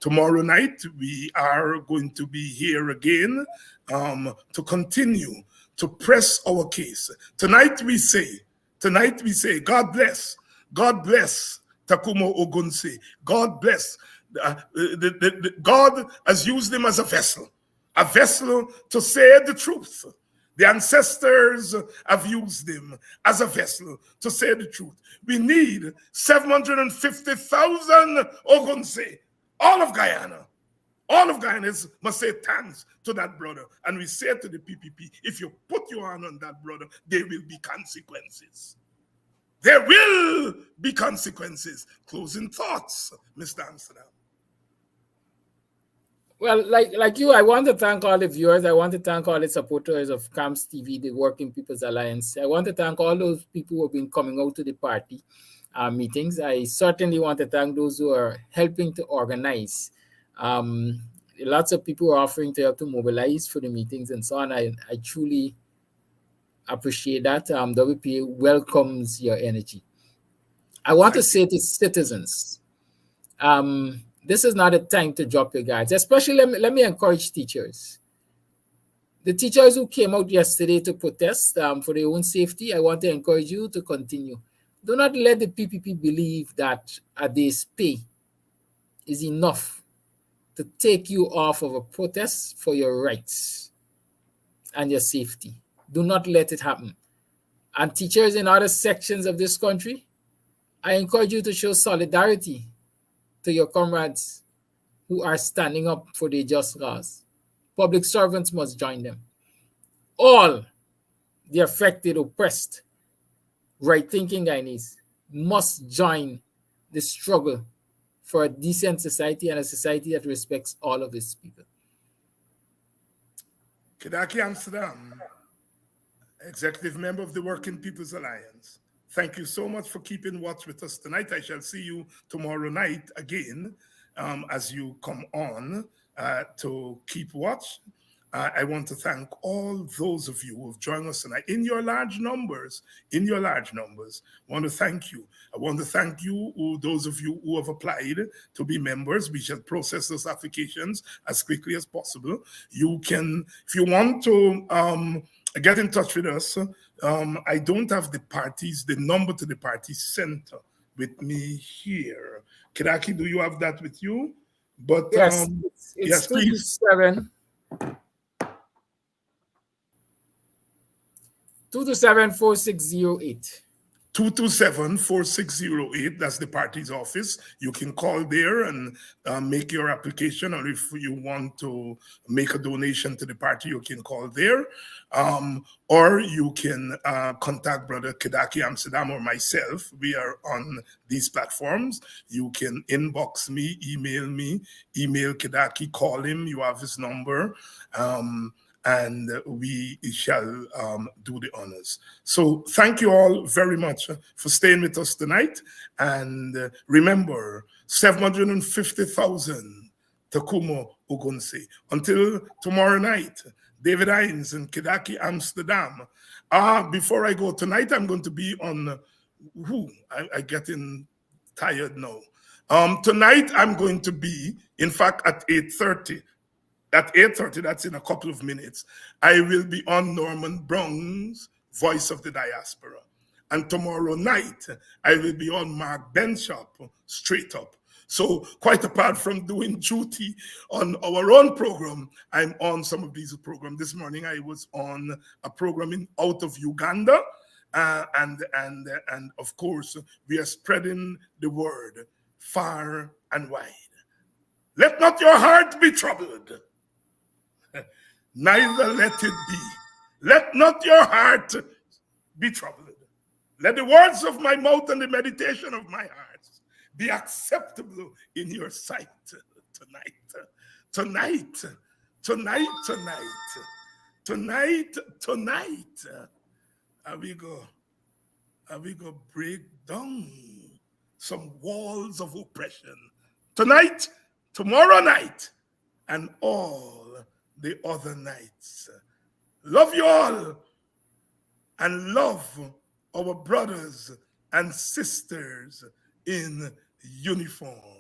tomorrow night, we are going to be here again to continue to press our case. Tonight we say, God bless, Tacuma Ogunseyes. God bless. God has used him as a vessel to say the truth. The ancestors have used him as a vessel to say the truth. We need 750,000 Ogunseyes, all of Guyana. All of Guyanese must say thanks to that brother. And we say to the PPP, if you put your hand on that brother, there will be consequences. There will be consequences. Closing thoughts, Mr. Amsterdam. Well, like you, I want to thank all the viewers. I want to thank all the supporters of CAMS TV, the Working People's Alliance. I want to thank all those people who have been coming out to the party meetings. I certainly want to thank those who are helping to organize. Lots of people are offering to help to mobilize for the meetings and so on. I truly appreciate that. WPA welcomes your energy. I want to say to citizens, this is not a time to drop your guards. Especially, let me encourage teachers. The teachers who came out yesterday to protest for their own safety, I want to encourage you to continue. Do not let the PPP believe that a day's pay is enough to take you off of a protest for your rights and your safety. Do not let it happen. And teachers in other sections of this country, I encourage you to show solidarity to your comrades who are standing up for their just cause. Public servants must join them. All the affected, oppressed, right-thinking Guyanese must join the struggle for a decent society and a society that respects all of its people. Kidaki Amsterdam, executive member of the Working People's Alliance. Thank you so much for keeping watch with us tonight. I shall see you tomorrow night again as you come on to keep watch. I want to thank all those of you who have joined us tonight in your large numbers. I want to thank you. I want to thank you, those of you who have applied to be members. We shall process those applications as quickly as possible. You can, if you want to get in touch with us, I don't have the number to the party center with me here. Kidaki, do you have that with you? But yes, it's 227 227-4608. 227-4608. That's the party's office. You can call there and make your application, or if you want to make a donation to the party, you can call there. Or you can contact Brother Kidaki Amsterdam or myself. We are on these platforms. You can inbox me, email Kidaki, call him. You have his number. And we shall do the honors. So thank you all very much for staying with us tonight. And remember, 750,000 Tacuma Ogunseyes. Until tomorrow night, David Hines and Kidaki Amsterdam. Before I go tonight, I'm going to be on I'm getting tired now. Tonight, I'm going to be, in fact, at 8:30. At 8:30, that's in a couple of minutes, I will be on Norman Brown's Voice of the Diaspora. And tomorrow night, I will be on Mark Benshop, Straight Up. So quite apart from doing duty on our own program, I'm on some of these programs. This morning, I was on a program out of Uganda. And of course, we are spreading the word far and wide. Let not your heart be troubled. Neither let it be. Let not your heart be troubled. Let the words of my mouth and the meditation of my heart be acceptable in your sight tonight. We go break down some walls of oppression. Tonight, tomorrow night, and all the other nights. Love you all and love our brothers and sisters in uniform.